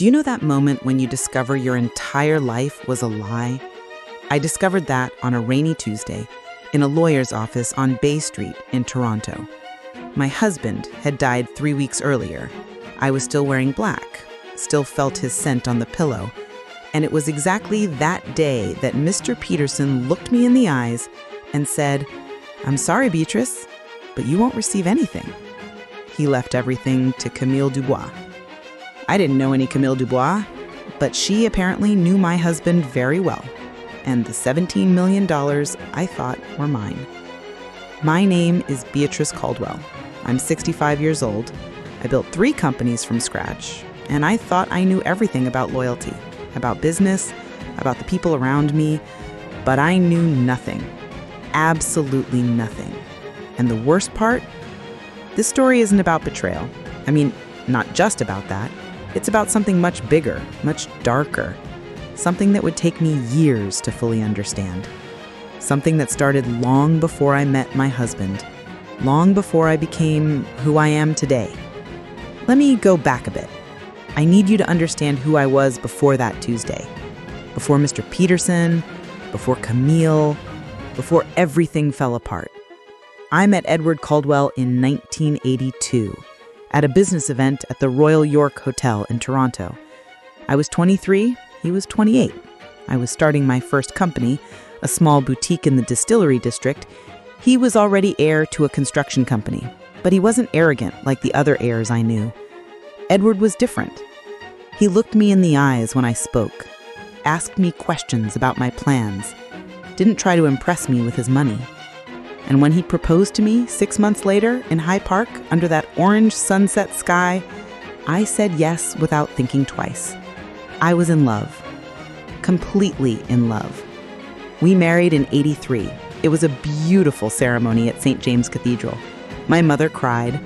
Do you know that moment when you discover your entire life was a lie? I discovered that on a rainy Tuesday in a lawyer's office on Bay Street in Toronto. My husband had died 3 weeks earlier. I was still wearing black, still felt his scent on the pillow, and it was exactly that day that Mr. Peterson looked me in the eyes and said, "I'm sorry, Beatrice, but you won't receive anything." He left everything to Camille Dubois. I didn't know any Camille Dubois, but she apparently knew my husband very well, and the $17 million I thought were mine. My name is Beatrice Caldwell. I'm 65 years old. I built 3 companies from scratch, and I thought I knew everything about loyalty, about business, about the people around me, but I knew nothing. Absolutely nothing. And the worst part? This story isn't about betrayal. I mean, not just about that. It's about something much bigger, much darker. Something that would take me years to fully understand. Something that started long before I met my husband. Long before I became who I am today. Let me go back a bit. I need you to understand who I was before that Tuesday. Before Mr. Peterson, before Camille, before everything fell apart. I met Edward Caldwell in 1982 at a business event at the Royal York Hotel in Toronto. I was 23, he was 28. I was starting my first company, a small boutique in the distillery district. He was already heir to a construction company, but he wasn't arrogant like the other heirs I knew. Edward was different. He looked me in the eyes when I spoke, asked me questions about my plans, didn't try to impress me with his money. And when he proposed to me 6 months later in High Park under that orange sunset sky, I said yes without thinking twice. I was in love. Completely in love. We married in '83. It was a beautiful ceremony at St. James Cathedral. My mother cried.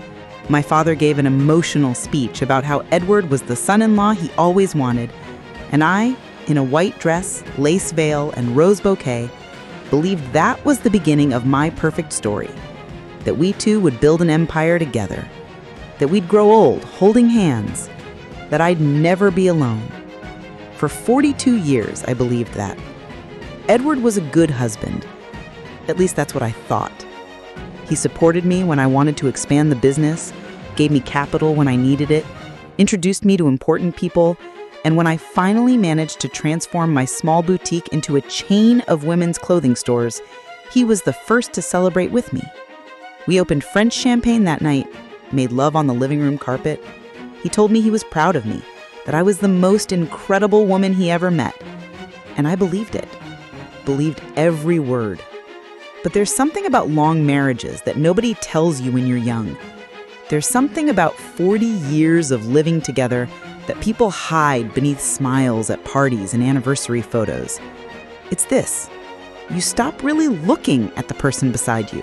My father gave an emotional speech about how Edward was the son-in-law he always wanted. And I, in a white dress, lace veil, and rose bouquet, believed that was the beginning of my perfect story. That we two would build an empire together. That we'd grow old, holding hands. That I'd never be alone. For 42 years, I believed that. Edward was a good husband. At least that's what I thought. He supported me when I wanted to expand the business, gave me capital when I needed it, introduced me to important people, and when I finally managed to transform my small boutique into a chain of women's clothing stores, he was the first to celebrate with me. We opened French champagne that night, made love on the living room carpet. He told me he was proud of me, that I was the most incredible woman he ever met. And I believed it. Believed every word. But there's something about long marriages that nobody tells you when you're young. There's something about 40 years of living together that people hide beneath smiles at parties and anniversary photos. It's this. You stop really looking at the person beside you.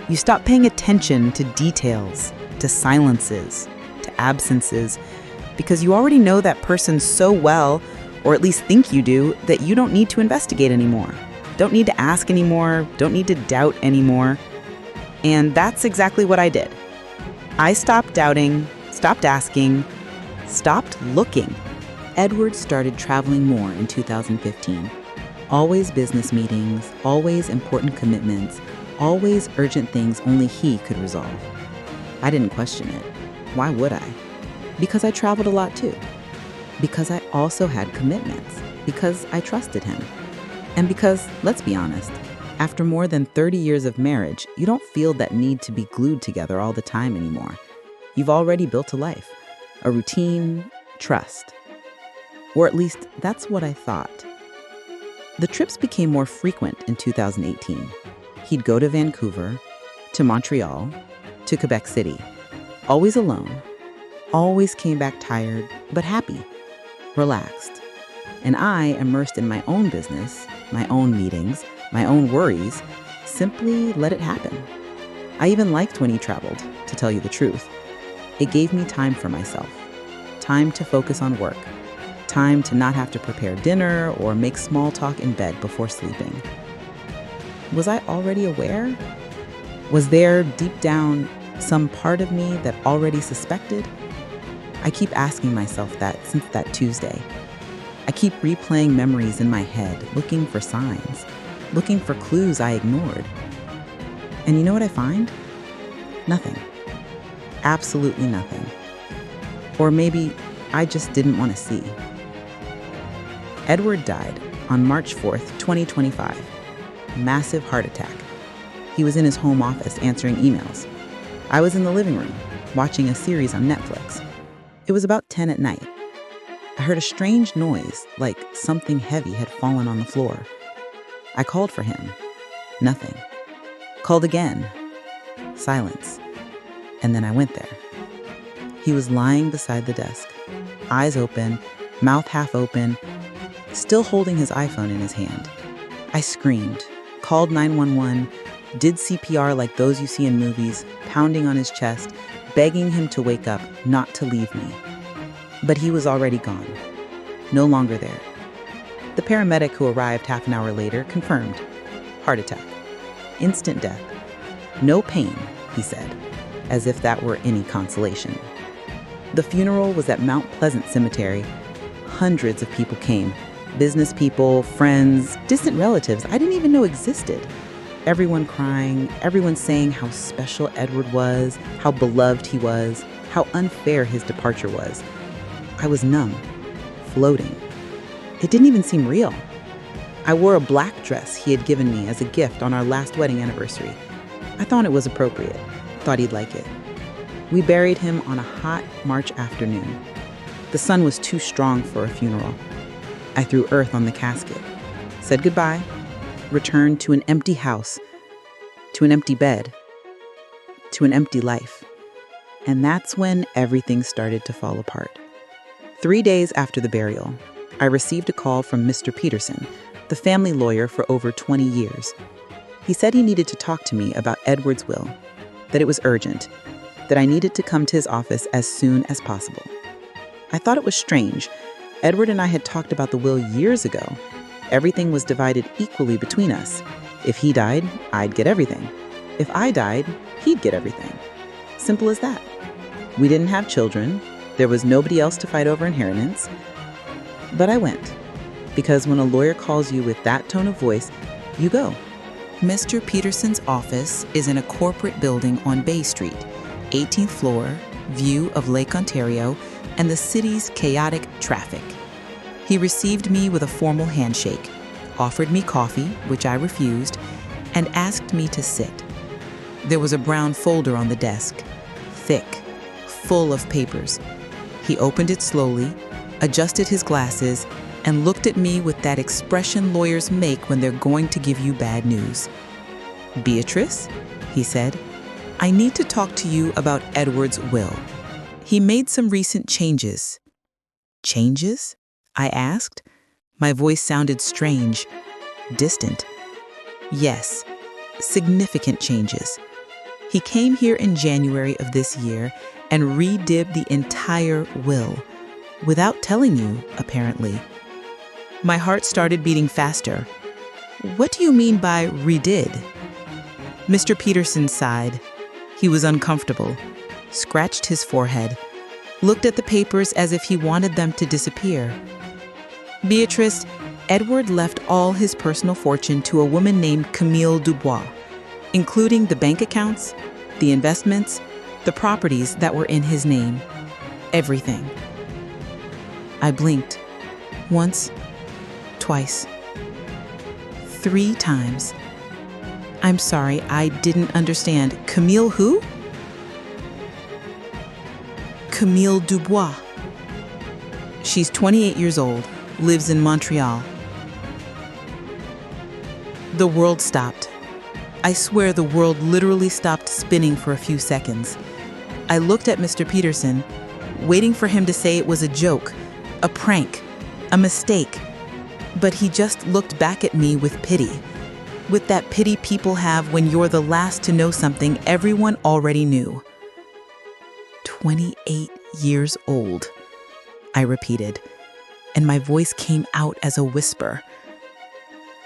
You stop paying attention to details, to silences, to absences, because you already know that person so well, or at least think you do, that you don't need to investigate anymore. Don't need to ask anymore, don't need to doubt anymore. And that's exactly what I did. I stopped doubting, stopped asking, stopped looking. Edward started traveling more in 2015. Always business meetings, always important commitments, always urgent things only he could resolve. I didn't question it. Why would I? Because I traveled a lot too. Because I also had commitments. Because I trusted him. And because, let's be honest, after more than 30 years of marriage, you don't feel that need to be glued together all the time anymore. You've already built a life, a routine, trust. Or at least that's what I thought. The trips became more frequent in 2018. He'd go to Vancouver, to Montreal, to Quebec City, always alone, always came back tired, but happy, relaxed. And I, immersed in my own business, my own meetings, my own worries, simply let it happen. I even liked when he traveled, to tell you the truth. It gave me time for myself, time to focus on work, time to not have to prepare dinner or make small talk in bed before sleeping. Was I already aware? Was there, deep down, some part of me that already suspected? I keep asking myself that since that Tuesday. I keep replaying memories in my head, looking for signs, looking for clues I ignored. And you know what I find? Nothing. Absolutely nothing. Or maybe I just didn't want to see. Edward died on March 4th, 2025. Massive heart attack. He was in his home office answering emails. I was in the living room, watching a series on Netflix. It was about 10 at night. I heard a strange noise, like something heavy had fallen on the floor. I called for him. Nothing. Called again. Silence. And then I went there. He was lying beside the desk, eyes open, mouth half open, still holding his iPhone in his hand. I screamed, called 911, did CPR like those you see in movies, pounding on his chest, begging him to wake up, not to leave me. But he was already gone, no longer there. The paramedic who arrived half an hour later confirmed. Heart attack. Instant death. No pain, he said, as if that were any consolation. The funeral was at Mount Pleasant Cemetery. Hundreds of people came. Business people, friends, distant relatives I didn't even know existed. Everyone crying, everyone saying how special Edward was, how beloved he was, how unfair his departure was. I was numb, floating. It didn't even seem real. I wore a black dress he had given me as a gift on our last wedding anniversary. I thought it was appropriate, thought he'd like it. We buried him on a hot March afternoon. The sun was too strong for a funeral. I threw earth on the casket, said goodbye, returned to an empty house, to an empty bed, to an empty life. And that's when everything started to fall apart. 3 days after the burial, I received a call from Mr. Peterson, the family lawyer for over 20 years. He said he needed to talk to me about Edward's will, that it was urgent, that I needed to come to his office as soon as possible. I thought it was strange. Edward and I had talked about the will years ago. Everything was divided equally between us. If he died, I'd get everything. If I died, he'd get everything. Simple as that. We didn't have children. There was nobody else to fight over inheritance. But I went, because when a lawyer calls you with that tone of voice, you go. Mr. Peterson's office is in a corporate building on Bay Street, 18th floor, view of Lake Ontario, and the city's chaotic traffic. He received me with a formal handshake, offered me coffee, which I refused, and asked me to sit. There was a brown folder on the desk, thick, full of papers. He opened it slowly, adjusted his glasses, and looked at me with that expression lawyers make when they're going to give you bad news. "Beatrice," he said, "I need to talk to you about Edward's will. He made some recent changes." "Changes?" I asked. My voice sounded strange, distant. "Yes, significant changes. He came here in January of this year and redid the entire will, without telling you, apparently." My heart started beating faster. "What do you mean by redid?" Mr. Peterson sighed. He was uncomfortable, scratched his forehead, looked at the papers as if he wanted them to disappear. "Beatrice, Edward left all his personal fortune to a woman named Camille Dubois, including the bank accounts, the investments, the properties that were in his name. Everything." I blinked. Once, twice, 3 times. "I'm sorry, I didn't understand. Camille who?" "Camille Dubois. She's 28 years old, lives in Montreal." The world stopped. I swear the world literally stopped spinning for a few seconds. I looked at Mr. Peterson, waiting for him to say it was a joke, a prank, a mistake. But he just looked back at me with pity. With that pity people have when you're the last to know something everyone already knew. 28 years old, I repeated, and my voice came out as a whisper.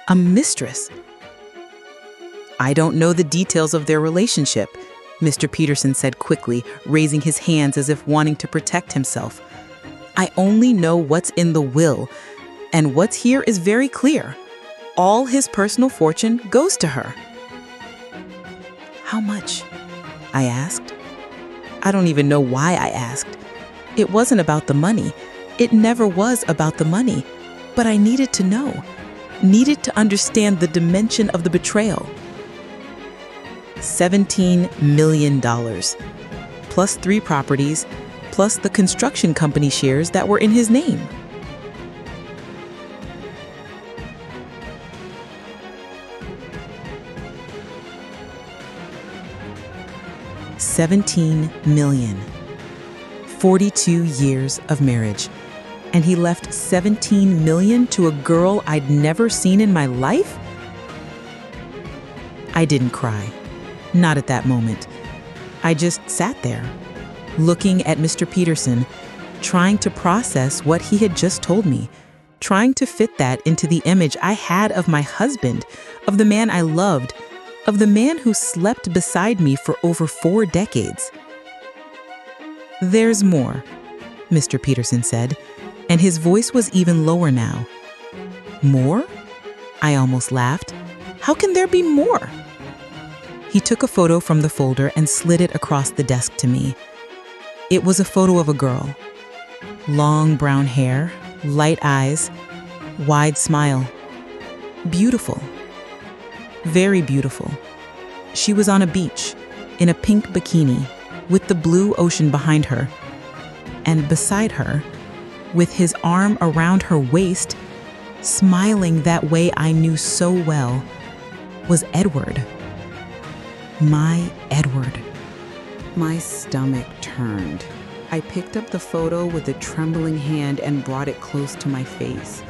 "A mistress." "I don't know the details of their relationship," Mr. Peterson said quickly, raising his hands as if wanting to protect himself. "I only know what's in the will, and what's here is very clear. All his personal fortune goes to her." "How much?" I asked. I don't even know why I asked. It wasn't about the money. It never was about the money. But I needed to know, needed to understand the dimension of the betrayal. $17 million, plus 3 properties, plus the construction company shares that were in his name. $17 million. 42 years of marriage. And he left $17 million to a girl I'd never seen in my life? I didn't cry. Not at that moment. I just sat there, looking at Mr. Peterson, trying to process what he had just told me, trying to fit that into the image I had of my husband, of the man I loved, of the man who slept beside me for over 4 decades. "There's more," Mr. Peterson said, and his voice was even lower now. "More?" I almost laughed. "How can there be more?" He took a photo from the folder and slid it across the desk to me. It was a photo of a girl. Long brown hair, light eyes, wide smile. Beautiful. Very beautiful. She was on a beach, in a pink bikini, with the blue ocean behind her. And beside her, with his arm around her waist, smiling that way I knew so well, was Edward. My Edward. My stomach turned. I picked up the photo with a trembling hand and brought it close to my face.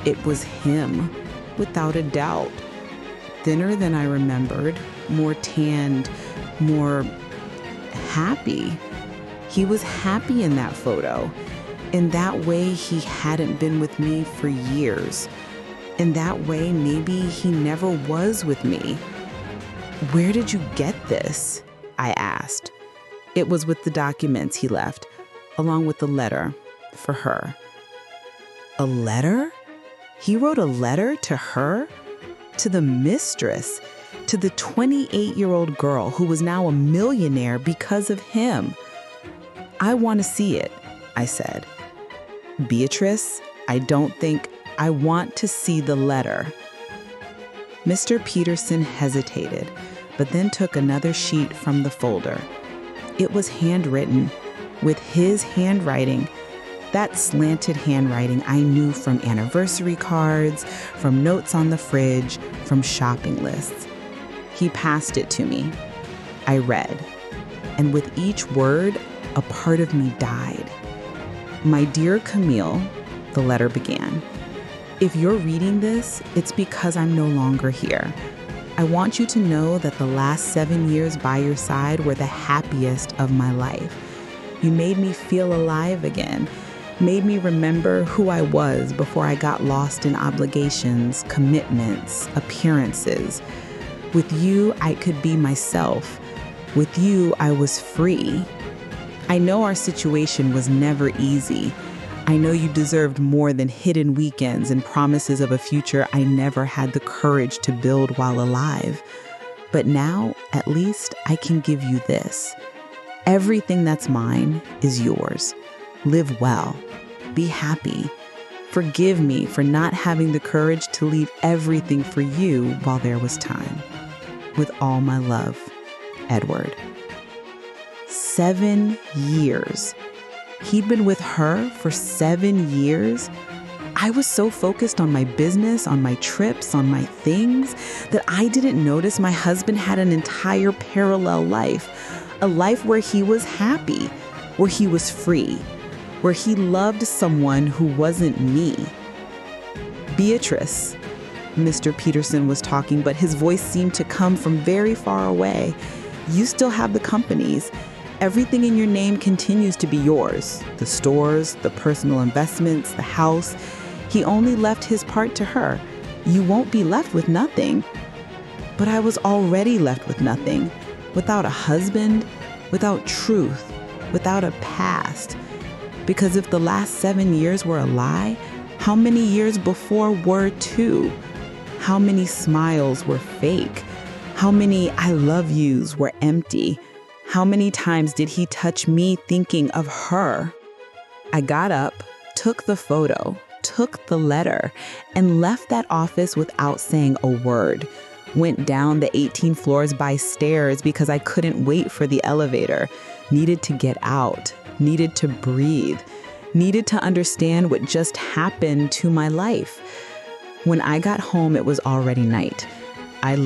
It was him, without a doubt. Thinner than I remembered, more tanned, more happy. He was happy in that photo. In that way, he hadn't been with me for years. In that way, maybe he never was with me. "Where did you get this?" I asked. It was with the documents he left, along with the letter for her. A letter? He wrote a letter to her? To the mistress? To the 28-year-old girl who was now a millionaire because of him? "I want to see it," I said. "Beatrice, I want to see the letter." Mr. Peterson hesitated, but then took another sheet from the folder. It was handwritten, with his handwriting, that slanted handwriting I knew from anniversary cards, from notes on the fridge, from shopping lists. He passed it to me. I read, and with each word, a part of me died. "My dear Camille," the letter began, "if you're reading this, it's because I'm no longer here. I want you to know that the last 7 years by your side were the happiest of my life. You made me feel alive again, made me remember who I was before I got lost in obligations, commitments, appearances. With you, I could be myself. With you, I was free. I know our situation was never easy. I know you deserved more than hidden weekends and promises of a future I never had the courage to build while alive. But now, at least, I can give you this. Everything that's mine is yours. Live well. Be happy. Forgive me for not having the courage to leave everything for you while there was time. With all my love, Edward." 7 years. He'd been with her for 7 years. I was so focused on my business, on my trips, on my things, that I didn't notice my husband had an entire parallel life, a life where he was happy, where he was free, where he loved someone who wasn't me. "Beatrice," Mr. Peterson was talking, but his voice seemed to come from very far away. "You still have the companies. Everything in your name continues to be yours. The stores, the personal investments, the house. He only left his part to her. You won't be left with nothing." But I was already left with nothing. without a husband, without truth, without a past. Because if the last 7 years were a lie, how many years before were too? How many smiles were fake? How many I love yous were empty? How many times did he touch me thinking of her? I got up, took the photo, took the letter, and left that office without saying a word. Went down the 18 floors by stairs because I couldn't wait for the elevator. Needed to get out, needed to breathe, needed to understand what just happened to my life. When I got home, it was already night. I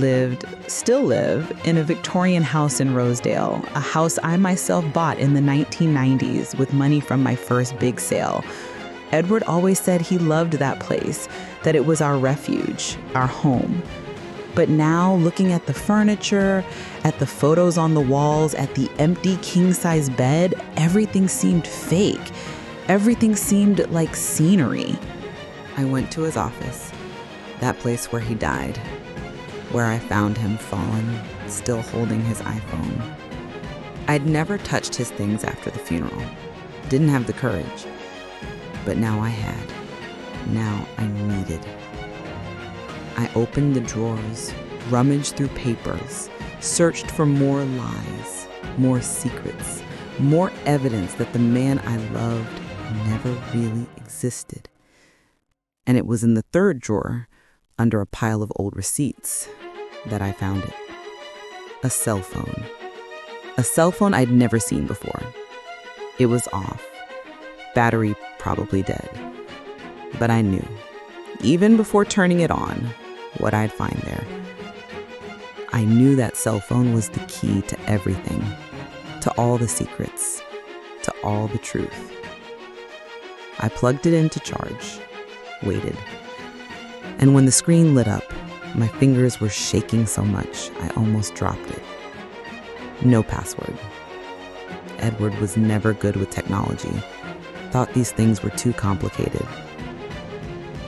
still live, in a Victorian house in Rosedale, a house I myself bought in the 1990s with money from my first big sale. Edward always said he loved that place, that it was our refuge, our home. But now, looking at the furniture, at the photos on the walls, at the empty king-size bed, everything seemed fake. Everything seemed like scenery. I went to his office, that place where he died, where I found him fallen, still holding his iPhone. I'd never touched his things after the funeral. Didn't have the courage. But now I had. Now I needed. I opened the drawers, rummaged through papers, searched for more lies, more secrets, more evidence that the man I loved never really existed. And it was in the third drawer, under a pile of old receipts, that I found it. A cell phone. A cell phone I'd never seen before. It was off. Battery probably dead. But I knew, even before turning it on, what I'd find there. I knew that cell phone was the key to everything, to all the secrets, to all the truth. I plugged it in to charge, waited. And when the screen lit up, my fingers were shaking so much I almost dropped it. No password. Edward was never good with technology. Thought these things were too complicated.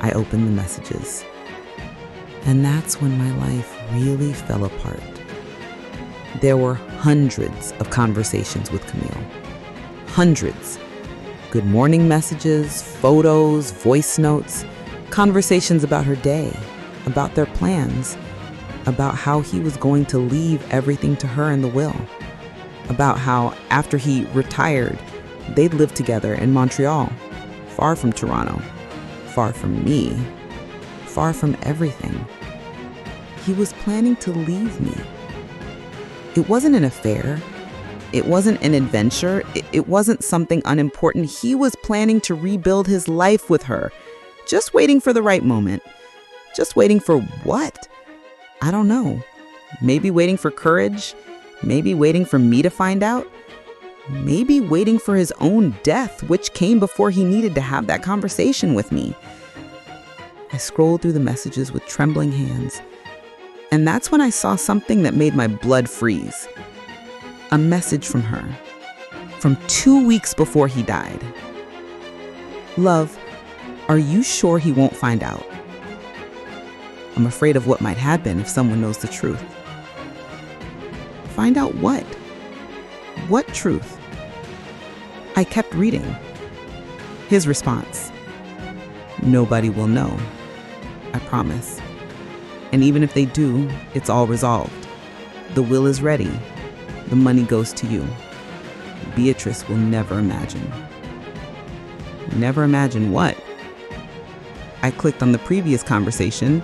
I opened the messages. And that's when my life really fell apart. There were hundreds of conversations with Camille. Hundreds. Good morning messages, photos, voice notes, conversations about her day, about their plans, about how he was going to leave everything to her in the will, about how after he retired, they'd live together in Montreal, far from Toronto, far from me, far from everything. He was planning to leave me. It wasn't an affair. It wasn't an adventure. It wasn't something unimportant. He was planning to rebuild his life with her, just waiting for the right moment. Just waiting for what? I don't know. Maybe waiting for courage. Maybe waiting for me to find out. Maybe waiting for his own death, which came before he needed to have that conversation with me. I scrolled through the messages with trembling hands. And that's when I saw something that made my blood freeze. A message from her, from 2 weeks before he died. Love, are you sure he won't find out? I'm afraid of what might happen if someone knows the truth. Find out what? What truth? I kept reading. His response, nobody will know, I promise. And even if they do, it's all resolved. The will is ready. The money goes to you. Beatrice will never imagine. Never imagine what? I clicked on the previous conversation,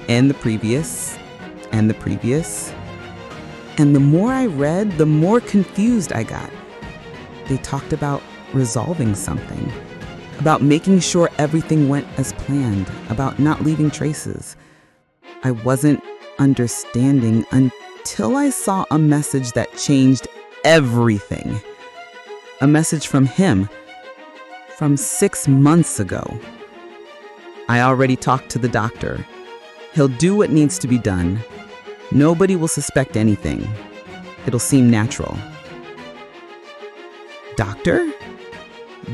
and the previous, and the previous. And the more I read, the more confused I got. They talked about resolving something, about making sure everything went as planned, about not leaving traces. I wasn't understanding until I saw a message that changed everything. A message from him from 6 months ago. I already talked to the doctor. He'll do what needs to be done. Nobody will suspect anything. It'll seem natural. Doctor?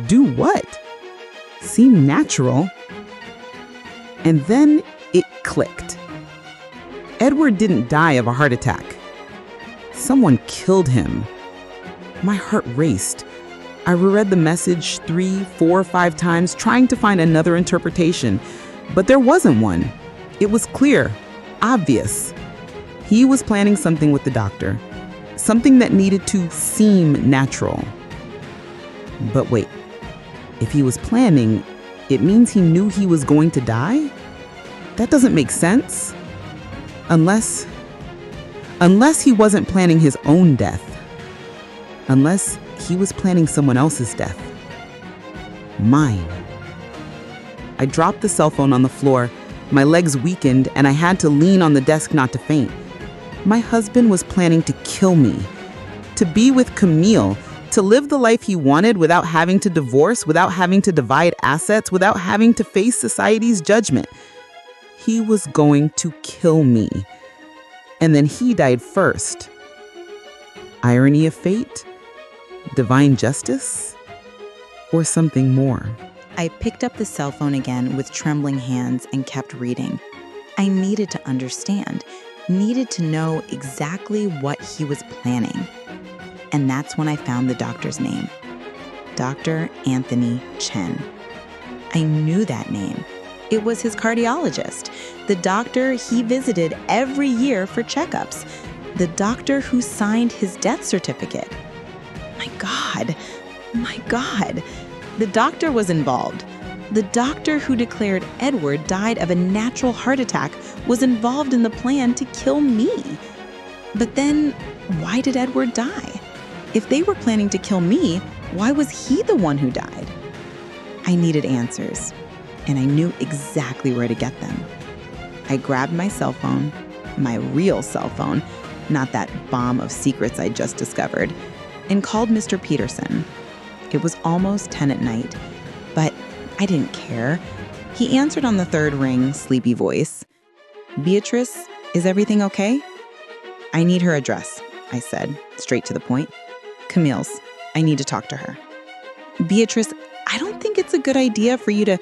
Do what? Seem natural? And then it clicked. Edward didn't die of a heart attack. Someone killed him. My heart raced. I reread the message 3, 4, 5 times, trying to find another interpretation, but there wasn't one. It was clear, obvious. He was planning something with the doctor, something that needed to seem natural. But wait, if he was planning, it means he knew he was going to die? That doesn't make sense. Unless he wasn't planning his own death. Unless he was planning someone else's death. Mine. I dropped the cell phone on the floor. My legs weakened and I had to lean on the desk not to faint. My husband was planning to kill me. To be with Camille. To live the life he wanted without having to divorce, without having to divide assets, without having to face society's judgment. He was going to kill me. And then he died first. Irony of fate? Divine justice? Or something more? I picked up the cell phone again with trembling hands and kept reading. I needed to understand, needed to know exactly what he was planning. And that's when I found the doctor's name. Dr. Anthony Chen. I knew that name. It was his cardiologist, the doctor he visited every year for checkups, the doctor who signed his death certificate. My God, the doctor was involved. The doctor who declared Edward died of a natural heart attack was involved in the plan to kill me. But then, why did Edward die? If they were planning to kill me, why was he the one who died? I needed answers. And I knew exactly where to get them. I grabbed my cell phone, my real cell phone, not that bomb of secrets I just discovered, and called Mr. Peterson. It was almost 10 at night, but I didn't care. He answered on the third ring, sleepy voice. "Beatrice, is everything okay?" "I need her address," I said, straight to the point. "Camille's. I need to talk to her." "Beatrice, I don't think it's a good idea for you to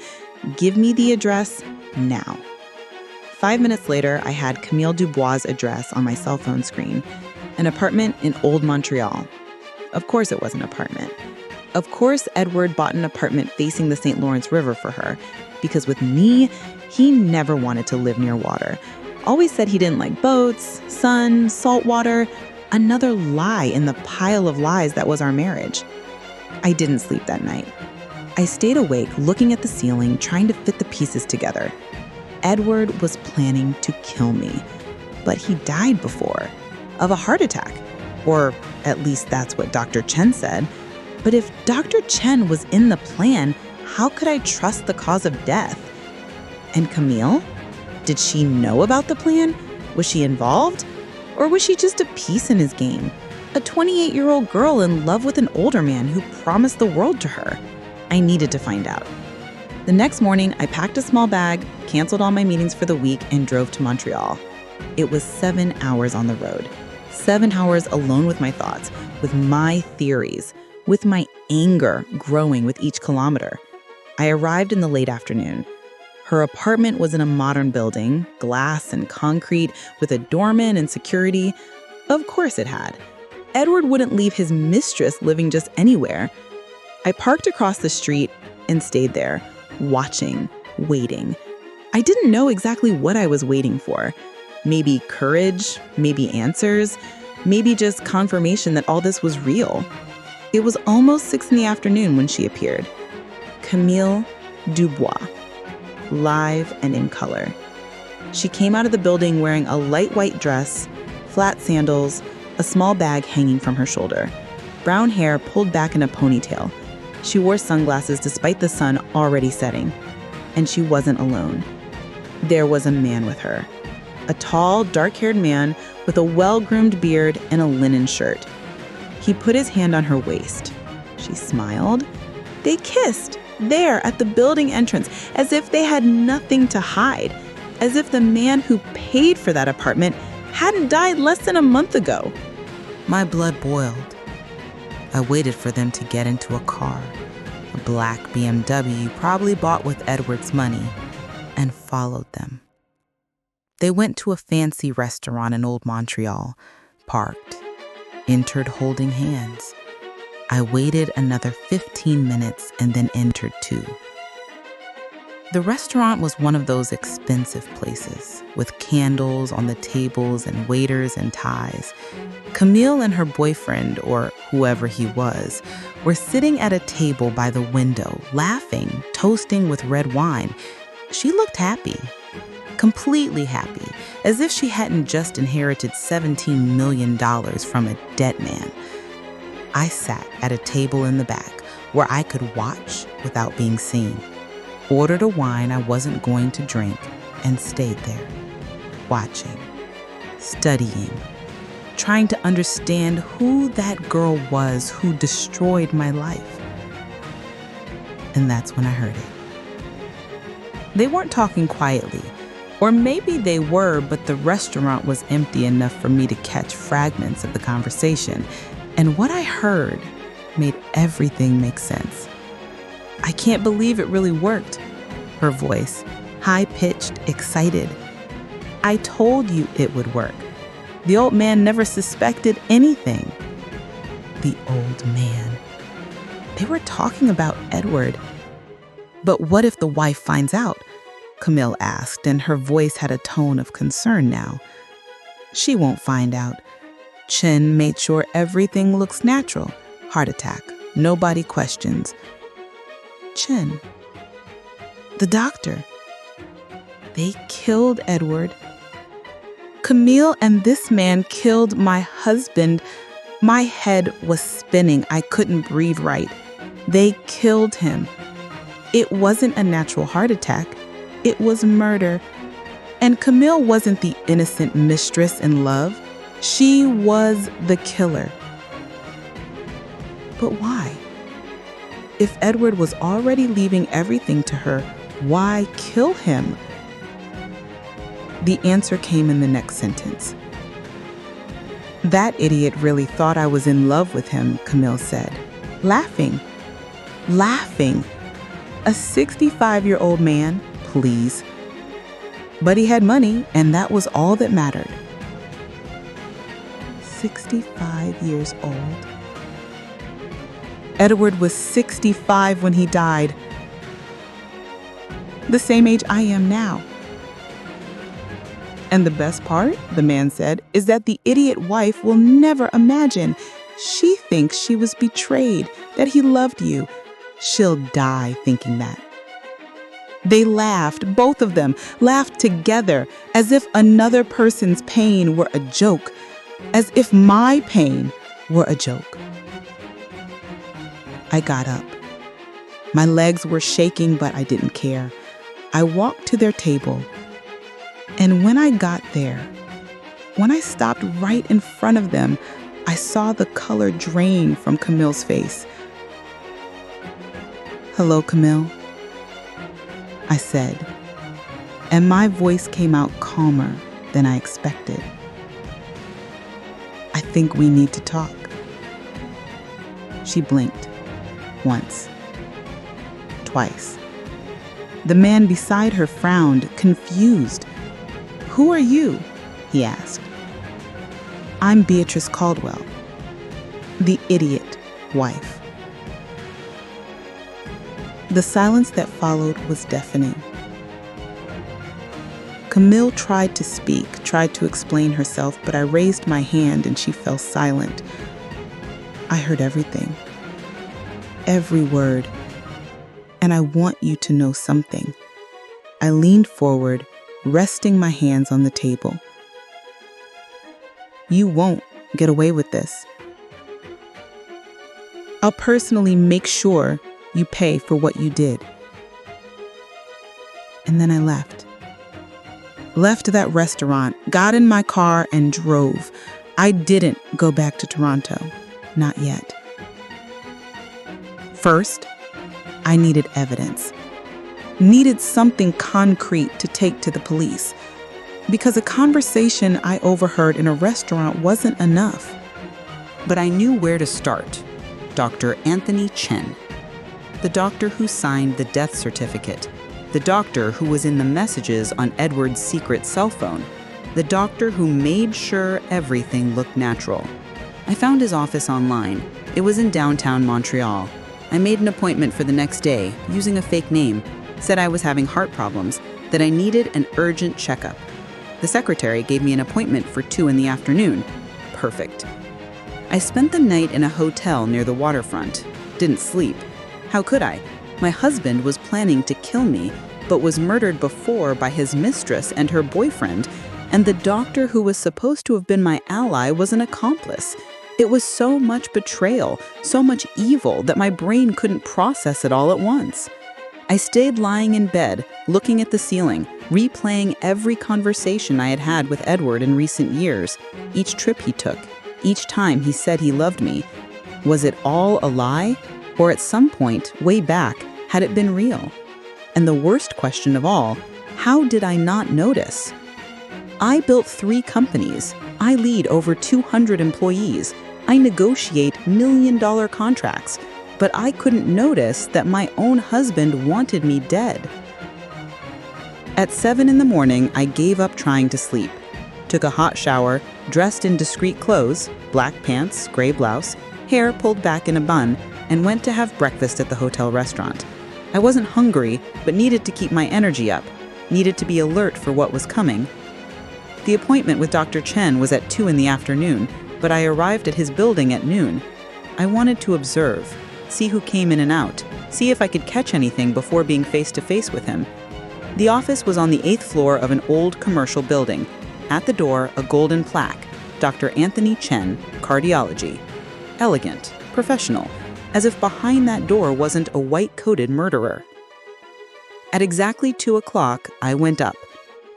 give me the address now." 5 minutes later, I had Camille Dubois' address on my cell phone screen, an apartment in Old Montreal. Of course it was an apartment. Of course Edward bought an apartment facing the St. Lawrence River for her, because with me, he never wanted to live near water. Always said he didn't like boats, sun, salt water, another lie in the pile of lies that was our marriage. I didn't sleep that night. I stayed awake, looking at the ceiling, trying to fit the pieces together. Edward was planning to kill me, but he died before, of a heart attack. Or at least that's what Dr. Chen said. But if Dr. Chen was in the plan, how could I trust the cause of death? And Camille? Did she know about the plan? Was she involved? Or was she just a piece in his game? A 28-year-old girl in love with an older man who promised the world to her? I needed to find out. The next morning, I packed a small bag, canceled all my meetings for the week, and drove to Montreal. It was 7 hours on the road. 7 hours alone with my thoughts, with my theories, with my anger growing with each kilometer. I arrived in the late afternoon. Her apartment was in a modern building, glass and concrete, with a doorman and security. Of course it had. Edward wouldn't leave his mistress living just anywhere. I parked across the street and stayed there, watching, waiting. I didn't know exactly what I was waiting for. Maybe courage, maybe answers, maybe just confirmation that all this was real. It was almost 6 p.m. when she appeared. Camille Dubois, live and in color. She came out of the building wearing a light white dress, flat sandals, a small bag hanging from her shoulder, brown hair pulled back in a ponytail. She wore sunglasses despite the sun already setting. And she wasn't alone. There was a man with her. A tall, dark-haired man with a well-groomed beard and a linen shirt. He put his hand on her waist. She smiled. They kissed, there at the building entrance, as if they had nothing to hide, as if the man who paid for that apartment hadn't died less than a month ago. My blood boiled. I waited for them to get into a car, a black BMW probably bought with Edward's money, and followed them. They went to a fancy restaurant in Old Montreal, parked, entered holding hands. I waited another 15 minutes and then entered too. The restaurant was one of those expensive places with candles on the tables and waiters in ties. Camille and her boyfriend, or whoever he was, were sitting at a table by the window, laughing, toasting with red wine. She looked happy, completely happy, as if she hadn't just inherited $17 million from a dead man. I sat at a table in the back where I could watch without being seen, ordered a wine I wasn't going to drink, and stayed there, watching, studying, trying to understand who that girl was who destroyed my life. And that's when I heard it. They weren't talking quietly, or maybe they were, but the restaurant was empty enough for me to catch fragments of the conversation. And what I heard made everything make sense. "I can't believe it really worked." Her voice, high-pitched, excited. "I told you it would work. The old man never suspected anything." The old man. They were talking about Edward. "But what if the wife finds out?" Camille asked, and her voice had a tone of concern now. "She won't find out. Chen made sure everything looks natural. Heart attack. Nobody questions." Chen. The doctor. They killed Edward. Camille and this man killed my husband. My head was spinning. I couldn't breathe right. They killed him. It wasn't a natural heart attack. It was murder. And Camille wasn't the innocent mistress in love. She was the killer. But why? If Edward was already leaving everything to her, why kill him? The answer came in the next sentence. "That idiot really thought I was in love with him," Camille said, laughing. Laughing. A 65-year-old man, please. But he had money, and that was all that mattered. 65 years old. Edward was 65 when he died. The same age I am now. "And the best part," the man said, "is that the idiot wife will never imagine. She thinks she was betrayed, that he loved you. She'll die thinking that." They laughed, both of them laughed together, as if another person's pain were a joke, as if my pain were a joke. I got up. My legs were shaking, but I didn't care. I walked to their table. And when I got there, when I stopped right in front of them, I saw the color drain from Camille's face. "Hello, Camille," I said, and my voice came out calmer than I expected. "I think we need to talk." She blinked. Once. Twice. The man beside her frowned, confused. "Who are you?" he asked. "I'm Beatrice Caldwell, the idiot wife." The silence that followed was deafening. Camille tried to speak, tried to explain herself, but I raised my hand and she fell silent. "I heard everything. Every word. And I want you to know something." I leaned forward, resting my hands on the table. "You won't get away with this. I'll personally make sure you pay for what you did." And then I left. Left that restaurant, got in my car, and drove. I didn't go back to Toronto. Not yet. First, I needed evidence. Needed something concrete to take to the police. Because a conversation I overheard in a restaurant wasn't enough. But I knew where to start. Dr. Anthony Chen, the doctor who signed the death certificate, the doctor who was in the messages on Edward's secret cell phone, the doctor who made sure everything looked natural. I found his office online. It was in downtown Montreal. I made an appointment for the next day, using a fake name, said I was having heart problems, that I needed an urgent checkup. The secretary gave me an appointment for 2 in the afternoon. Perfect. I spent the night in a hotel near the waterfront. Didn't sleep. How could I? My husband was planning to kill me, but was murdered before by his mistress and her boyfriend, and the doctor who was supposed to have been my ally was an accomplice. It was so much betrayal, so much evil that my brain couldn't process it all at once. I stayed lying in bed, looking at the ceiling, replaying every conversation I had had with Edward in recent years, each trip he took, each time he said he loved me. Was it all a lie? Or at some point, way back, had it been real? And the worst question of all, how did I not notice? I built 3 companies. I lead over 200 employees. I negotiate million-dollar contracts. But I couldn't notice that my own husband wanted me dead. At 7 in the morning, I gave up trying to sleep. Took a hot shower, dressed in discreet clothes, black pants, gray blouse, hair pulled back in a bun, and went to have breakfast at the hotel restaurant. I wasn't hungry, but needed to keep my energy up, needed to be alert for what was coming. The appointment with Dr. Chen was at 2 in the afternoon, but I arrived at his building at noon. I wanted to observe, see who came in and out, see if I could catch anything before being face-to-face with him. The office was on the 8th floor of an old commercial building. At the door, a golden plaque, Dr. Anthony Chen, Cardiology. Elegant, professional, as if behind that door wasn't a white-coated murderer. At exactly 2 o'clock, I went up.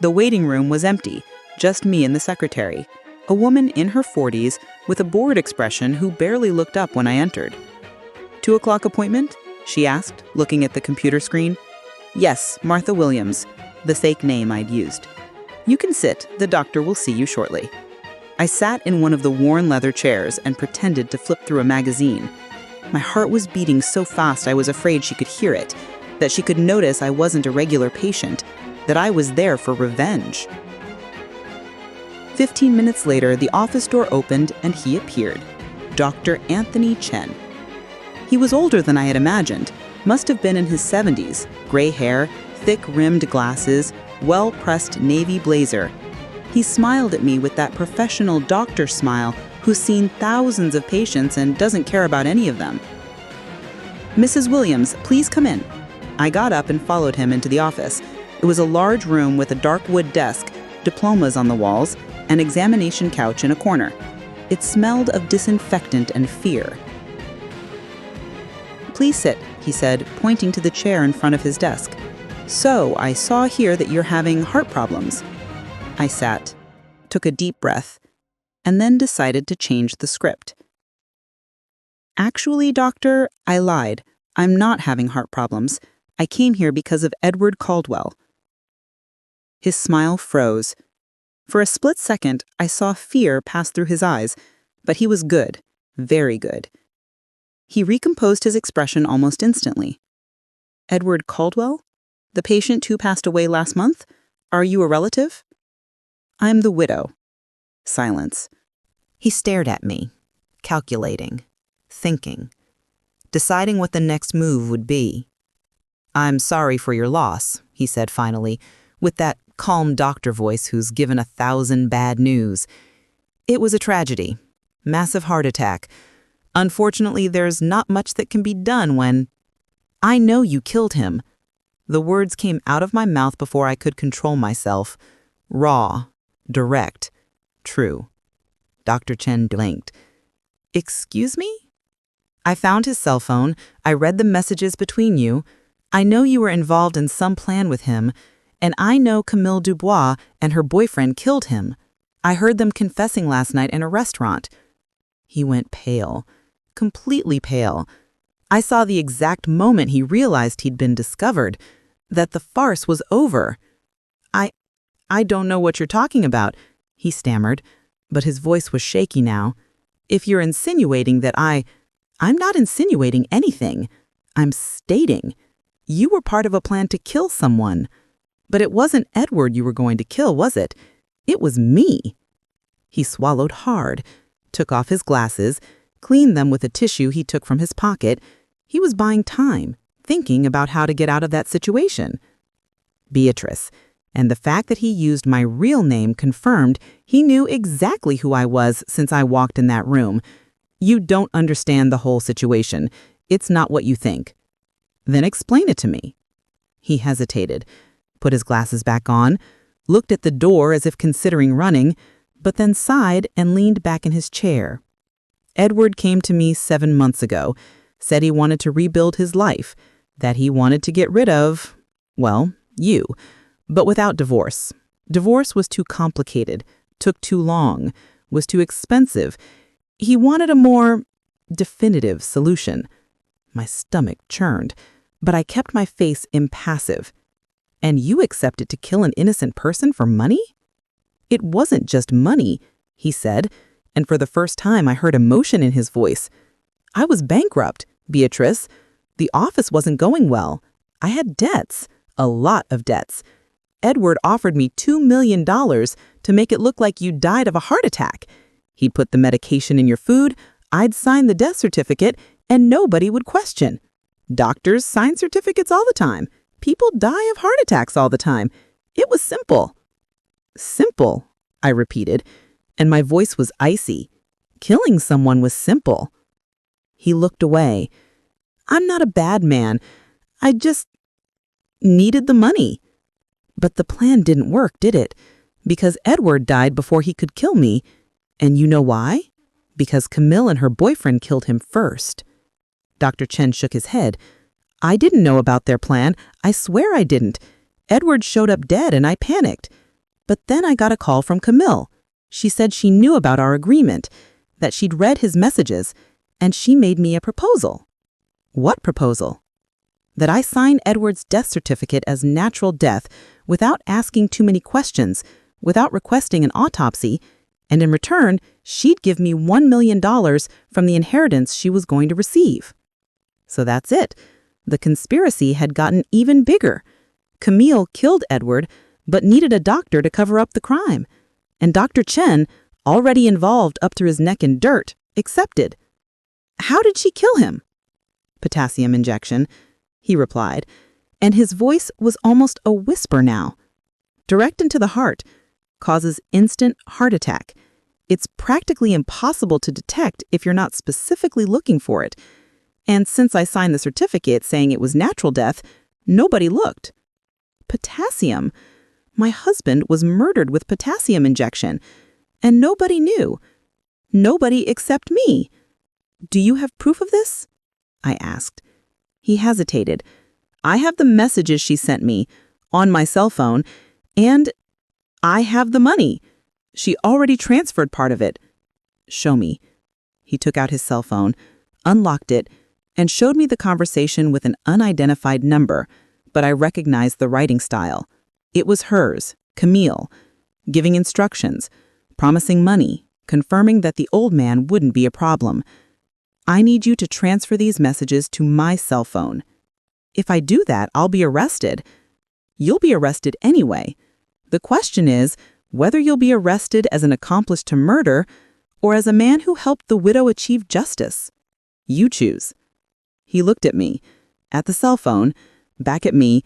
The waiting room was empty, just me and the secretary, a woman in her 40s with a bored expression who barely looked up when I entered. 2 o'clock appointment? She asked, looking at the computer screen. Yes, Martha Williams, the fake name I'd used. You can sit, the doctor will see you shortly. I sat in one of the worn leather chairs and pretended to flip through a magazine. My heart was beating so fast I was afraid she could hear it, that she could notice I wasn't a regular patient, that I was there for revenge. 15 minutes later, the office door opened and he appeared, Dr. Anthony Chen. He was older than I had imagined, must have been in his 70s, gray hair, thick-rimmed glasses, well-pressed navy blazer. He smiled at me with that professional doctor smile who's seen thousands of patients and doesn't care about any of them. Mrs. Williams, please come in. I got up and followed him into the office. It was a large room with a dark wood desk, diplomas on the walls, an examination couch in a corner. It smelled of disinfectant and fear. Please sit, he said, pointing to the chair in front of his desk. So, I saw here that you're having heart problems. I sat, took a deep breath, and then decided to change the script. Actually, doctor, I lied. I'm not having heart problems. I came here because of Edward Caldwell. His smile froze. For a split second, I saw fear pass through his eyes, but he was good, very good. He recomposed his expression almost instantly. Edward Caldwell? The patient who passed away last month? Are you a relative? I'm the widow. Silence. He stared at me, calculating, thinking, deciding what the next move would be. I'm sorry for your loss, he said finally, with that calm doctor voice who's given 1,000 bad news. It was a tragedy. Massive heart attack. Unfortunately, there's not much that can be done when... I know you killed him. The words came out of my mouth before I could control myself. Raw, direct, true. Dr. Chen blinked. Excuse me? I found his cell phone. I read the messages between you. I know you were involved in some plan with him, and I know Camille Dubois and her boyfriend killed him. I heard them confessing last night in a restaurant. He went pale, completely pale. I saw the exact moment he realized he'd been discovered, that the farce was over. I don't know what you're talking about, he stammered, but his voice was shaky now. If you're insinuating that I'm not insinuating anything. I'm stating. You were part of a plan to kill someone. But it wasn't Edward you were going to kill, was it? It was me. He swallowed hard. took off his glasses, cleaned them with a tissue he took from his pocket. He was buying time, thinking about how to get out of that situation. Beatrice, and the fact that he used my real name confirmed he knew exactly who I was since I walked in that room. You don't understand the whole situation. It's not what you think. Then explain it to me. He hesitated, put his glasses back on, looked at the door as if considering running, but then sighed and leaned back in his chair. Edward came to me 7 months ago, said he wanted to rebuild his life, that he wanted to get rid of, well, you, but without divorce. Divorce was too complicated, took too long, was too expensive. He wanted a more definitive solution. My stomach churned, but I kept my face impassive. And you accepted to kill an innocent person for money? It wasn't just money, he said, and for the first time I heard emotion in his voice. I was bankrupt, Beatrice. The office wasn't going well. I had debts, a lot of debts. Edward offered me $2 million to make it look like you died of a heart attack. He'd put the medication in your food, I'd sign the death certificate, and nobody would question. Doctors sign certificates all the time. People die of heart attacks all the time. It was simple. Simple, I repeated, and my voice was icy. Killing someone was simple. He looked away. I'm not a bad man. I just needed the money. But the plan didn't work, did it? Because Edward died before he could kill me. And you know why? Because Camille and her boyfriend killed him first. Dr. Chen shook his head. I didn't know about their plan. I swear I didn't. Edward showed up dead and I panicked. But then I got a call from Camille. She said she knew about our agreement, that she'd read his messages, and she made me a proposal. What proposal? That I sign Edward's death certificate as natural death without asking too many questions, without requesting an autopsy, and in return, she'd give me $1 million from the inheritance she was going to receive. So that's it. The conspiracy had gotten even bigger. Camille killed Edward, but needed a doctor to cover up the crime. And Dr. Chen, already involved up to his neck in dirt, accepted. How did she kill him? Potassium injection, he replied, and his voice was almost a whisper now. Direct into the heart, causes instant heart attack. It's practically impossible to detect if you're not specifically looking for it. And since I signed the certificate saying it was natural death, nobody looked. Potassium. My husband was murdered with potassium injection, and nobody knew. Nobody except me. Do you have proof of this? I asked. He hesitated. I have the messages she sent me on my cell phone, and I have the money. She already transferred part of it. Show me. He took out his cell phone, unlocked it, and showed me the conversation with an unidentified number, but I recognized the writing style. It was hers, Camille, giving instructions, promising money, confirming that the old man wouldn't be a problem. I need you to transfer these messages to my cell phone. If I do that, I'll be arrested. You'll be arrested anyway. The question is whether you'll be arrested as an accomplice to murder or as a man who helped the widow achieve justice. You choose. He looked at me, at the cell phone, back at me,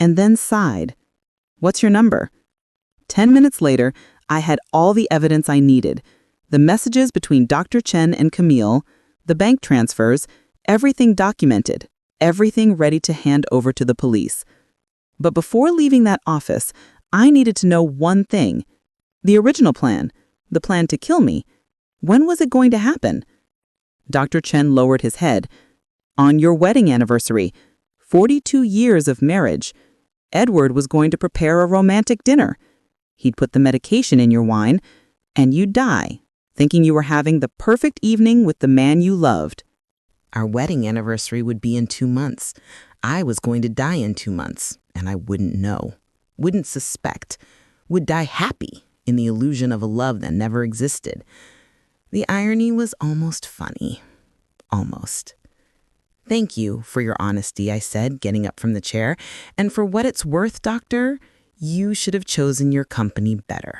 and then sighed. What's your number? 10 minutes later, I had all the evidence I needed. The messages between Dr. Chen and Camille, the bank transfers, everything documented, everything ready to hand over to the police. But before leaving that office, I needed to know one thing. The original plan, the plan to kill me. When was it going to happen? Dr. Chen lowered his head. On your wedding anniversary, 42 years of marriage, Edward was going to prepare a romantic dinner. He'd put the medication in your wine, and you'd die, thinking you were having the perfect evening with the man you loved. Our wedding anniversary would be in 2 months. I was going to die in 2 months, and I wouldn't know, wouldn't suspect, would die happy in the illusion of a love that never existed. The irony was almost funny. Almost. Thank you for your honesty, I said, getting up from the chair. And for what it's worth, doctor, you should have chosen your company better.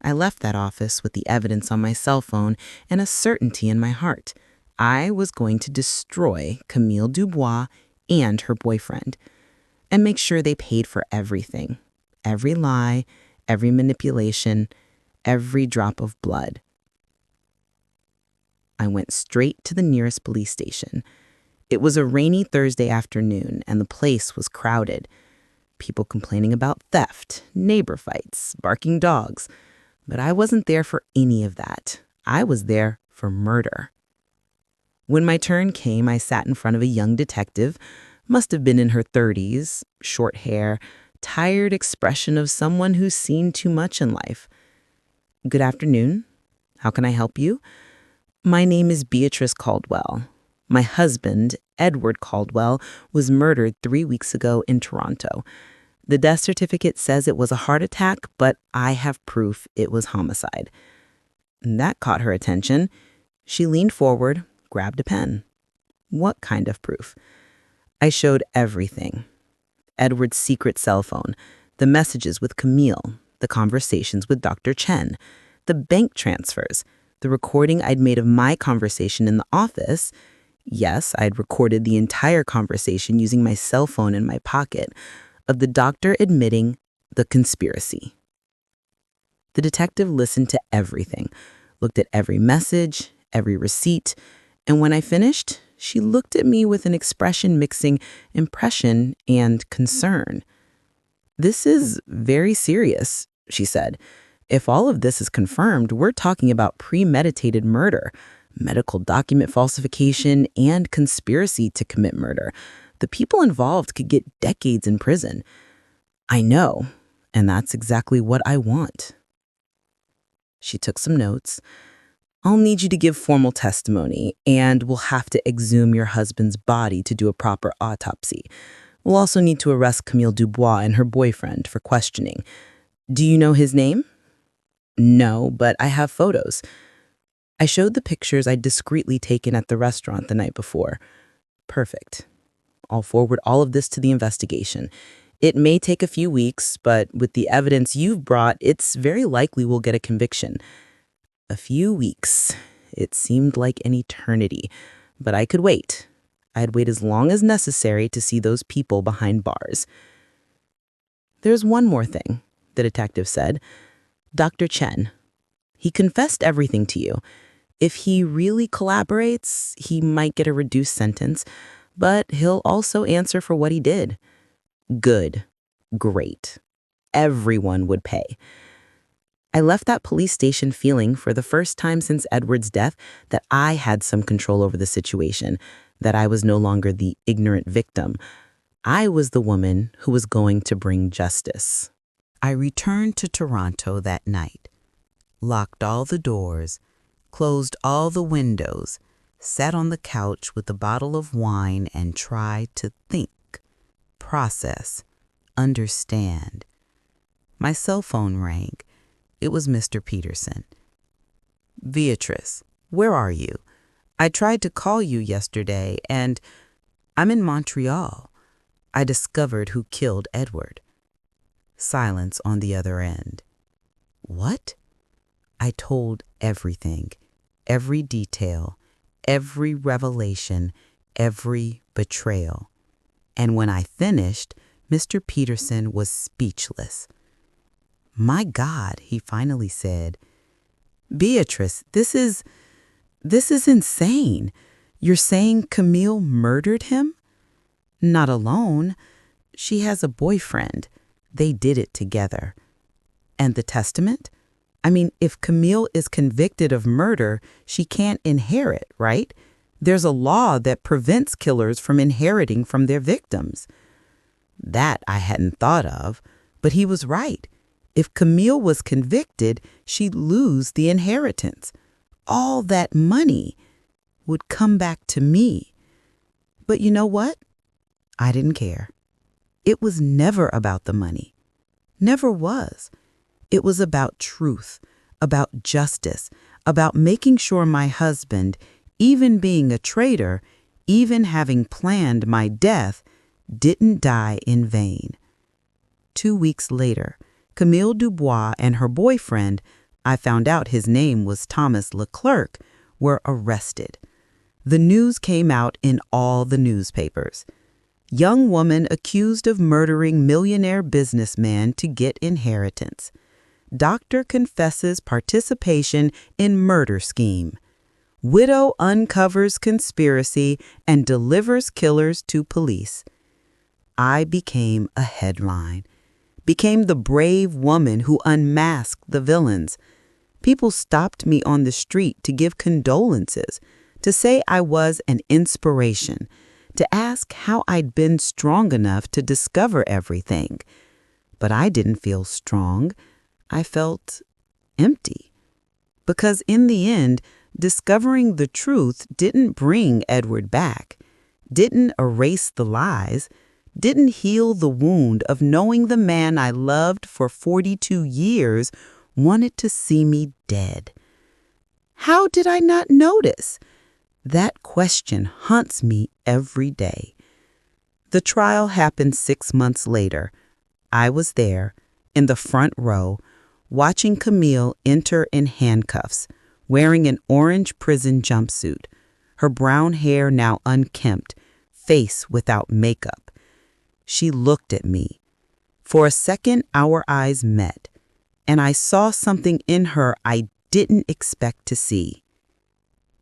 I left that office with the evidence on my cell phone and a certainty in my heart. I was going to destroy Camille Dubois and her boyfriend and make sure they paid for everything. Every lie, every manipulation, every drop of blood. I went straight to the nearest police station. It was a rainy Thursday afternoon, and the place was crowded. People complaining about theft, neighbor fights, barking dogs. But I wasn't there for any of that. I was there for murder. When my turn came, I sat in front of a young detective, must have been in her 30s, short hair, tired expression of someone who's seen too much in life. Good afternoon. How can I help you? My name is Beatrice Caldwell. My husband, Edward Caldwell, was murdered 3 weeks ago in Toronto. The death certificate says it was a heart attack, but I have proof it was homicide. That caught her attention. She leaned forward, grabbed a pen. What kind of proof? I showed everything. Edward's secret cell phone, the messages with Camille, the conversations with Dr. Chen, the bank transfers, the recording I'd made of my conversation in the office. Yes, I'd recorded the entire conversation using my cell phone in my pocket, of the doctor admitting the conspiracy. The detective listened to everything, looked at every message, every receipt, and when I finished, she looked at me with an expression mixing impression and concern. "This is very serious," she said. "If all of this is confirmed, we're talking about premeditated murder, medical document falsification, and conspiracy to commit murder. The people involved could get decades in prison." "I know, and that's exactly what I want." She took some notes. "I'll need you to give formal testimony, and we'll have to exhume your husband's body to do a proper autopsy. We'll also need to arrest Camille Dubois and her boyfriend for questioning. Do you know his name?" "No, but I have photos." I showed the pictures I'd discreetly taken at the restaurant the night before. "Perfect. I'll forward all of this to the investigation. It may take a few weeks, but with the evidence you've brought, it's very likely we'll get a conviction." A few weeks. It seemed like an eternity, but I could wait. I'd wait as long as necessary to see those people behind bars. "There's one more thing," the detective said. "Dr. Chen. He confessed everything to you. If he really collaborates, he might get a reduced sentence, but he'll also answer for what he did." Good. Great. Everyone would pay. I left that police station feeling, for the first time since Edward's death, that I had some control over the situation, that I was no longer the ignorant victim. I was the woman who was going to bring justice. I returned to Toronto that night, locked all the doors, closed all the windows, sat on the couch with a bottle of wine and tried to think, process, understand. My cell phone rang. It was Mr. Peterson. "Beatrice, where are you? I tried to call you yesterday, and I'm in Montreal. I discovered who killed Edward." Silence on the other end. "What?" I told everything, every detail, every revelation, every betrayal. And when I finished, Mr. Peterson was speechless. "My God," he finally said. "Beatrice, this is insane. You're saying Camille murdered him?" "Not alone. She has a boyfriend. They did it together." "And the testament? I mean, if Camille is convicted of murder, she can't inherit, right? There's a law that prevents killers from inheriting from their victims." That I hadn't thought of, but he was right. If Camille was convicted, she'd lose the inheritance. All that money would come back to me. But you know what? I didn't care. It was never about the money. Never was. It was about truth, about justice, about making sure my husband, even being a traitor, even having planned my death, didn't die in vain. 2 weeks later, Camille Dubois and her boyfriend I found out his name was Thomas Leclerc, were arrested. The news came out in all the newspapers. Young woman accused of murdering millionaire businessman to get inheritance. Doctor confesses participation in murder scheme. Widow uncovers conspiracy and delivers killers to police. I became a headline, became the brave woman who unmasked the villains. People stopped me on the street to give condolences, to say I was an inspiration, to ask how I'd been strong enough to discover everything. But I didn't feel strong. I felt empty. Because in the end, discovering the truth didn't bring Edward back, didn't erase the lies, didn't heal the wound of knowing the man I loved for 42 years wanted to see me dead. How did I not notice? That question haunts me every day. The trial happened 6 months later. I was there, in the front row, watching Camille enter in handcuffs, wearing an orange prison jumpsuit, her brown hair now unkempt, face without makeup. She looked at me. For a second, our eyes met, and I saw something in her I didn't expect to see.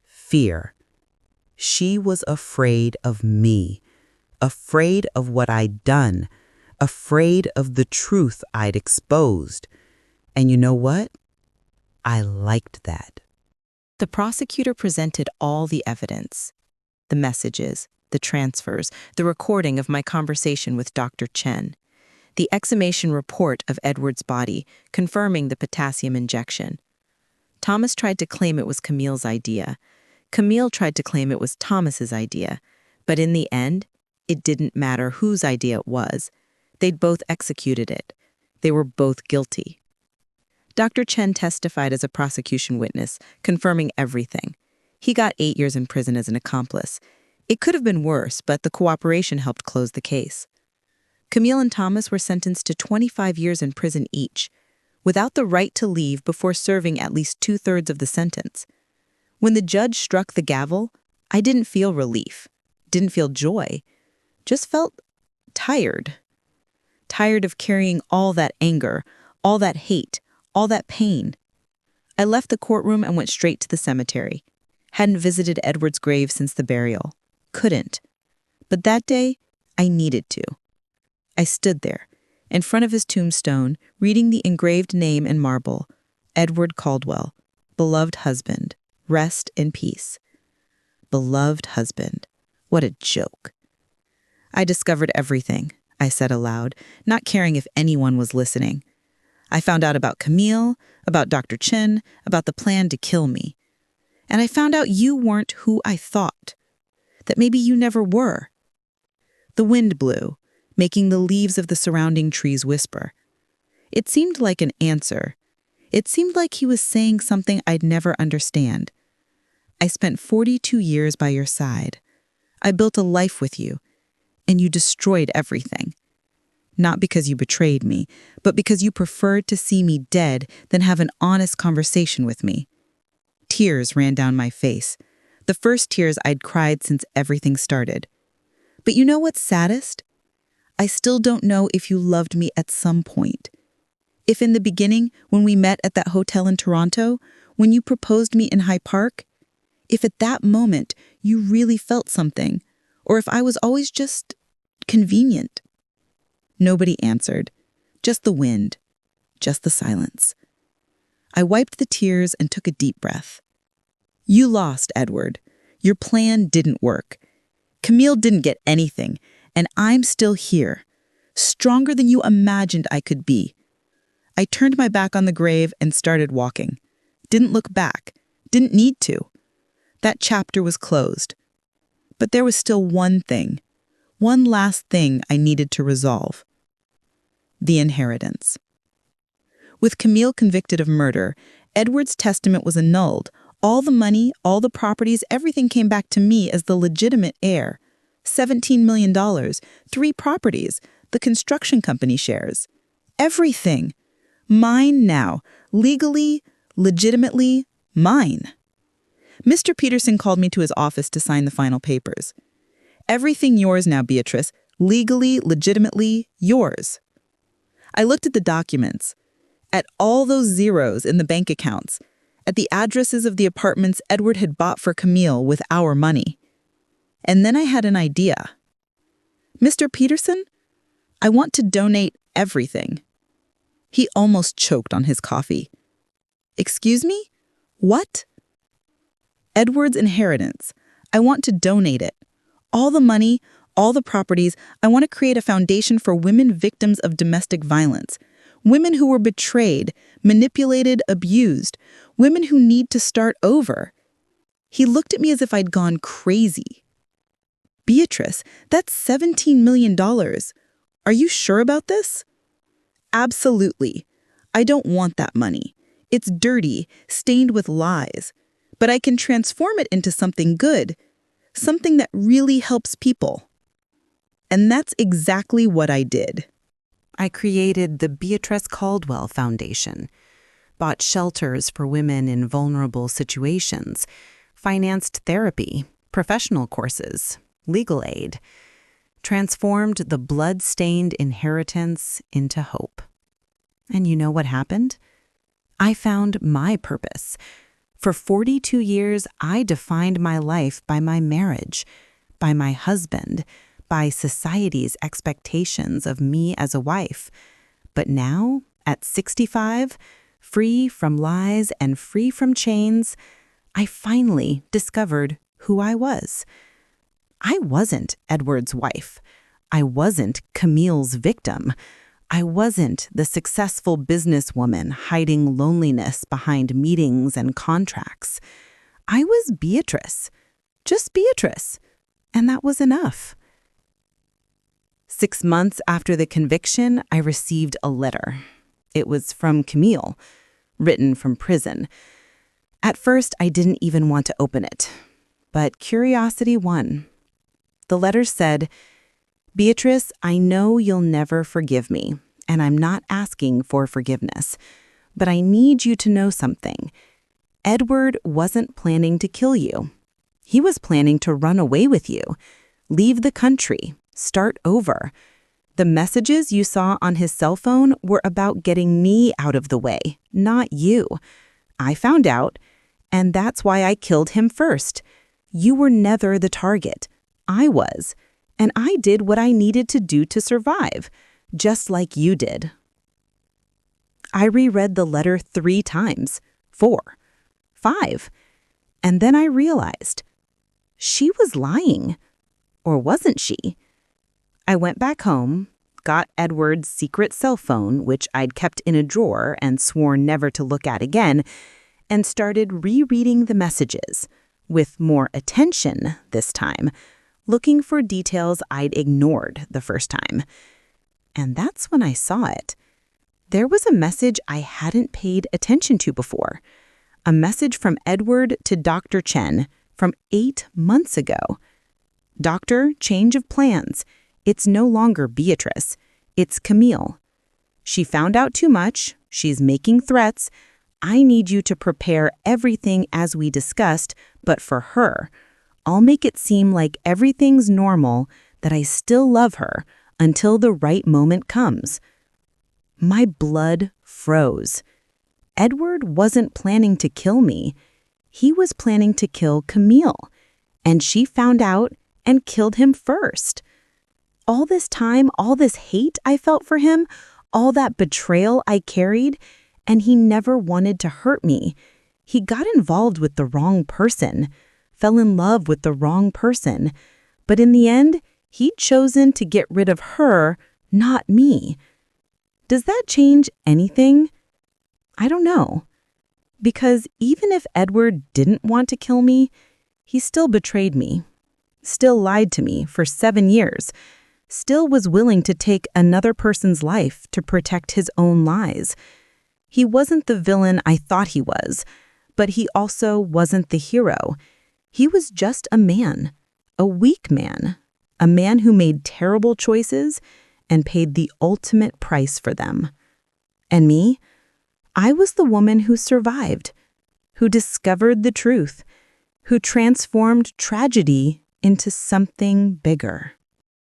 Fear. She was afraid of me, afraid of what I'd done, afraid of the truth I'd exposed. And you know what? I liked that. The prosecutor presented all the evidence, the messages, the transfers, the recording of my conversation with Dr. Chen, the exhumation report of Edward's body confirming the potassium injection. Thomas tried to claim it was Camille's idea. Camille tried to claim it was Thomas's idea. But in the end, it didn't matter whose idea it was. They'd both executed it. They were both guilty. Dr. Chen testified as a prosecution witness, confirming everything. He got 8 years in prison as an accomplice. It could have been worse, but the cooperation helped close the case. Camille and Thomas were sentenced to 25 years in prison each, without the right to leave before serving at least 2/3 of the sentence. When the judge struck the gavel, I didn't feel relief, didn't feel joy, just felt tired. Tired of carrying all that anger, all that hate, all that pain. I left the courtroom and went straight to the cemetery. Hadn't visited Edward's grave since the burial. Couldn't. But that day, I needed to. I stood there, in front of his tombstone, reading the engraved name in marble, Edward Caldwell, beloved husband, rest in peace. Beloved husband. What a joke. I discovered everything, I said aloud, not caring if anyone was listening. I found out about Camille, about Dr. Chen, about the plan to kill me. And I found out you weren't who I thought, that maybe you never were. The wind blew, making the leaves of the surrounding trees whisper. It seemed like an answer. It seemed like he was saying something I'd never understand. I spent 42 years by your side. I built a life with you, and you destroyed everything. Not because you betrayed me, but because you preferred to see me dead than have an honest conversation with me. Tears ran down my face, the first tears I'd cried since everything started. But you know what's saddest? I still don't know if you loved me at some point. If in the beginning, when we met at that hotel in Toronto, when you proposed me in High Park, if at that moment you really felt something, or if I was always just convenient. Nobody answered, just the wind, just the silence. I wiped the tears and took a deep breath. You lost, Edward. Your plan didn't work. Camille didn't get anything, and I'm still here, stronger than you imagined I could be. I turned my back on the grave and started walking. Didn't look back, didn't need to. That chapter was closed. But there was still one thing, one last thing I needed to resolve. The inheritance. With Camille convicted of murder, Edward's testament was annulled. All the money, all the properties, everything came back to me as the legitimate heir. $17 million, 3 properties, the construction company shares. Everything. Mine now, legally, legitimately mine. Mr. Peterson called me to his office to sign the final papers. Everything yours now, Beatrice, legally, legitimately yours. I looked at the documents, at all those zeros in the bank accounts, at the addresses of the apartments Edward had bought for Camille with our money. And then I had an idea. Mr. Peterson, I want to donate everything. He almost choked on his coffee. Excuse me? What? Edward's inheritance. I want to donate it. All the money, all the properties. I want to create a foundation for women victims of domestic violence. Women who were betrayed, manipulated, abused. Women who need to start over. He looked at me as if I'd gone crazy. Beatrice, that's $17 million. Are you sure about this? Absolutely. I don't want that money. It's dirty, stained with lies. But I can transform it into something good, something that really helps people. And that's exactly what I did. I created the Beatrice Caldwell Foundation, bought shelters for women in vulnerable situations, financed therapy, professional courses, legal aid, transformed the blood-stained inheritance into hope. And you know what happened? I found my purpose. For 42 years, I defined my life by my marriage, by my husband, by society's expectations of me as a wife. But now, at 65, free from lies and free from chains, I finally discovered who I was. I wasn't Edward's wife. I wasn't Camille's victim. I wasn't the successful businesswoman hiding loneliness behind meetings and contracts. I was Beatrice, just Beatrice, and that was enough. 6 months after the conviction, I received a letter. It was from Camille, written from prison. At first, I didn't even want to open it, but curiosity won. The letter said, "Beatrice, I know you'll never forgive me, and I'm not asking for forgiveness, but I need you to know something. Edward wasn't planning to kill you. He was planning to run away with you, leave the country, start over. The messages you saw on his cell phone were about getting me out of the way, not you. I found out, and that's why I killed him first. You were never the target. I was, and I did what I needed to do to survive, just like you did." I reread the letter 3 times, 4, 5, and then I realized she was lying. Or wasn't she? I went back home, got Edward's secret cell phone, which I'd kept in a drawer and sworn never to look at again, and started rereading the messages, with more attention this time, looking for details I'd ignored the first time. And that's when I saw it. There was a message I hadn't paid attention to before. A message from Edward to Dr. Chen from 8 months ago. "Doctor, change of plans. It's no longer Beatrice. It's Camille. She found out too much. She's making threats. I need you to prepare everything as we discussed, but for her. I'll make it seem like everything's normal, that I still love her until the right moment comes." My blood froze. Edward wasn't planning to kill me. He was planning to kill Camille, and she found out and killed him first. All this time, all this hate I felt for him, all that betrayal I carried, and he never wanted to hurt me. He got involved with the wrong person, fell in love with the wrong person, but in the end, he'd chosen to get rid of her, not me. Does that change anything? I don't know. Because even if Edward didn't want to kill me, he still betrayed me, still lied to me for 7 years, still was willing to take another person's life to protect his own lies. He wasn't the villain I thought he was, but he also wasn't the hero. He was just a man, a weak man, a man who made terrible choices and paid the ultimate price for them. And me? I was the woman who survived, who discovered the truth, who transformed tragedy into something bigger.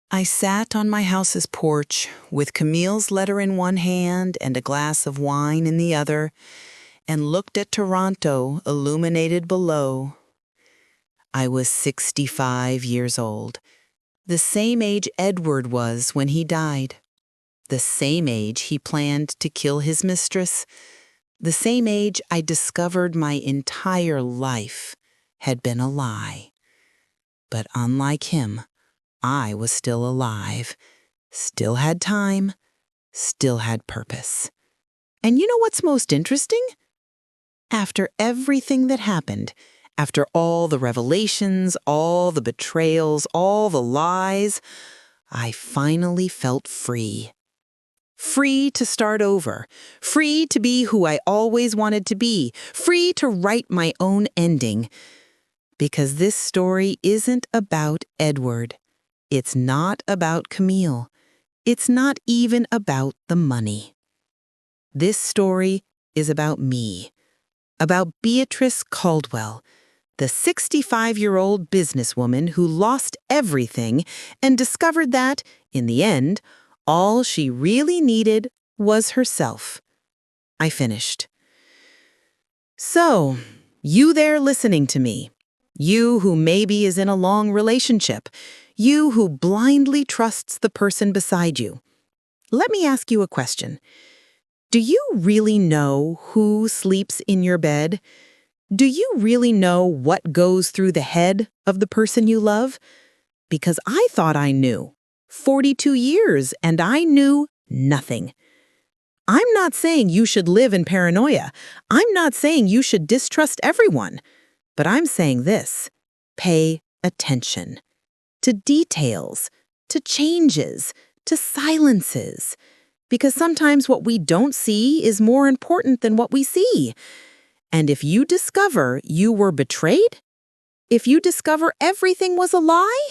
I sat on my house's porch with Camille's letter in one hand and a glass of wine in the other, and looked at Toronto illuminated below. I was 65 years old, the same age Edward was when he died, the same age he planned to kill his mistress, the same age I discovered my entire life had been a lie. But unlike him, I was still alive, still had time, still had purpose. And you know what's most interesting? After everything that happened, after all the revelations, all the betrayals, all the lies, I finally felt free. Free to start over, free to be who I always wanted to be, free to write my own ending. Because this story isn't about Edward. It's not about Camille. It's not even about the money. This story is about me, about Beatrice Caldwell, the 65-year-old businesswoman who lost everything and discovered that, in the end, all she really needed was herself. I finished. So, you there listening to me, you who maybe is in a long relationship, you who blindly trusts the person beside you, let me ask you a question. Do you really know who sleeps in your bed? Do you really know what goes through the head of the person you love? Because I thought I knew. 42 years, and I knew nothing. I'm not saying you should live in paranoia. I'm not saying you should distrust everyone. But I'm saying this: pay attention to details, to changes, to silences. Because sometimes what we don't see is more important than what we see. And if you discover you were betrayed, if you discover everything was a lie,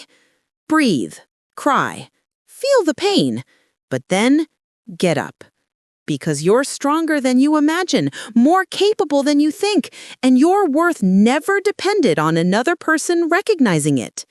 breathe, cry, feel the pain, but then get up. Because you're stronger than you imagine, more capable than you think, and your worth never depended on another person recognizing it.